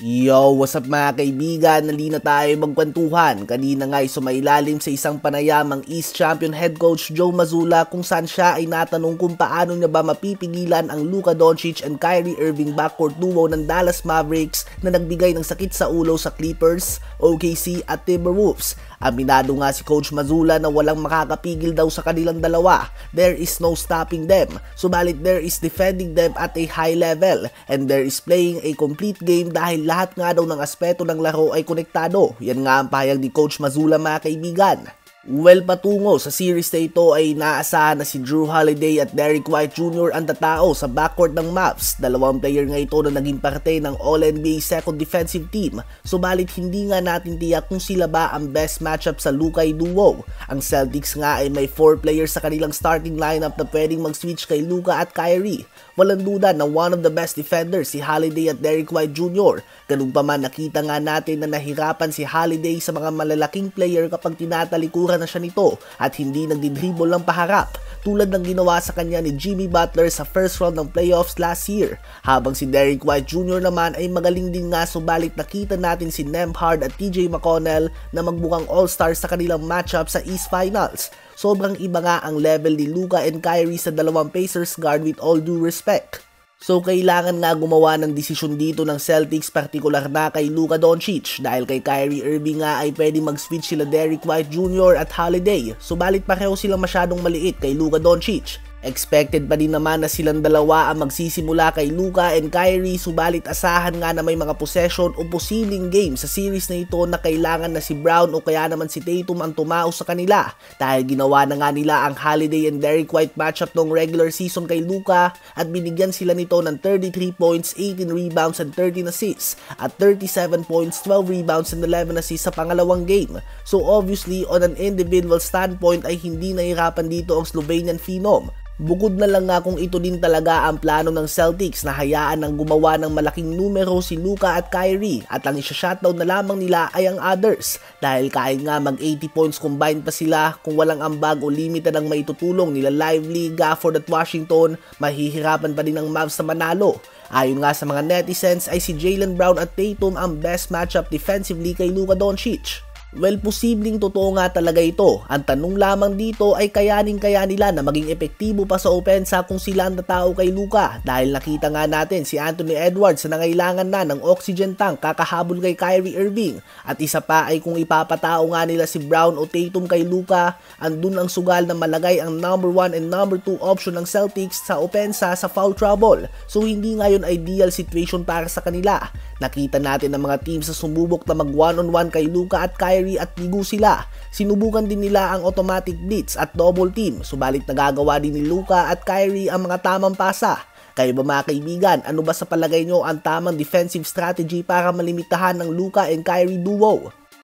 Yo, what's up mga kaibigan? Nalina tayo magkwentuhan. Kanina nga ay sumailalim sa isang panayam ang East Champion head coach Joe Mazzulla kung saan siya ay natanong kung paano niya ba mapipigilan ang Luka Doncic and Kyrie Irving backcourt duo ng Dallas Mavericks na nagbigay ng sakit sa ulo sa Clippers, OKC at Timberwolves. Aminado nga si Coach Mazzulla na walang makakapigil daw sa kanilang dalawa. There is no stopping them. Subalit there is defending them at a high level and there is playing a complete game dahil lahat nga daw ng aspeto ng laro ay konektado. Yan nga ang pahayag ni Coach Mazzulla mga kaibigan. Well, patungo sa series na ito ay inaasahan na si Jrue Holiday at Derrick White Jr. ang tatao sa backcourt ng Mavs. Dalawang player nga ito na naging parte ng All-NBA second defensive team. Subalit hindi nga natin tiyak kung sila ba ang best matchup sa Luka duo. Ang Celtics nga ay may 4 players sa kanilang starting lineup na pwedeng mag-switch kay Luka at Kyrie. Walang duda na one of the best defenders si Holiday at Derrick White Jr. Ganun pa man nakita nga natin na nahirapan si Holiday sa mga malalaking player kapag tinatalikuran na siya nito at hindi nagdidribble ng paharap tulad ng ginawa sa kanya ni Jimmy Butler sa first round ng playoffs last year. Habang si Derrick White Jr. naman ay magaling din nga subalit nakita natin si Nembhard at TJ McConnell na magbukang all-stars sa kanilang matchup sa East Finals. Sobrang iba nga ang level ni Luka and Kyrie sa dalawang Pacers guard with all due respect. So kailangan nga gumawa ng desisyon dito ng Celtics partikular na kay Luka Doncic dahil kay Kyrie Irving nga ay pwede mag-switch sila Derrick White Jr. at Holiday. Subalit pareho silang masyadong maliit kay Luka Doncic. Expected pa din naman na silang dalawa ang magsisimula kay Luka and Kyrie subalit asahan nga na may mga possession o posibleng game sa series na ito na kailangan na si Brown o kaya naman si Tatum ang tumao sa kanila dahil ginawa na nga nila ang Holiday and Derrick White matchup noong regular season kay Luka at binigyan sila nito ng 33 points, 18 rebounds and 13 assists at 37 points, 12 rebounds and 11 assists sa pangalawang game. So obviously on an individual standpoint ay hindi nahirapan dito ang Slovenian phenom. Bukod na lang nga kung ito din talaga ang plano ng Celtics na hayaan ng gumawa ng malaking numero si Luka at Kyrie at ang isa-shutdown na lamang nila ay ang others dahil kahit nga mag 80 points combined pa sila kung walang ambag o limited ang maitutulong nila Lively, Gafford at Washington, mahihirapan pa din ang Mavs na manalo. Ayon nga sa mga netizens ay si Jaylen Brown at Tatum ang best matchup defensively kay Luka Doncic. Well, posibleng totoo nga talaga ito. Ang tanong lamang dito ay kayanin-kaya nila na maging epektibo pa sa opensa kung sila ang tatao kay Luka dahil nakita nga natin si Anthony Edwards na nangailangan na ng oxygen tank kakahabol kay Kyrie Irving at isa pa ay kung ipapatao nga nila si Brown o Tatum kay Luka, andun ang sugal na malagay ang number 1 and number 2 option ng Celtics sa opensa sa foul trouble. So hindi nga yun ideal situation para sa kanila. Nakita natin ang mga teams sa sumubok na mag one-on-one kay Luka at Kyrie at bigo sila. Sinubukan din nila ang automatic blitz at double team, subalit nagagawa din ni Luka at Kyrie ang mga tamang pasa. Kayo ba mga kaibigan, ano ba sa palagay nyo ang tamang defensive strategy para malimitahan ng Luka and Kyrie duo?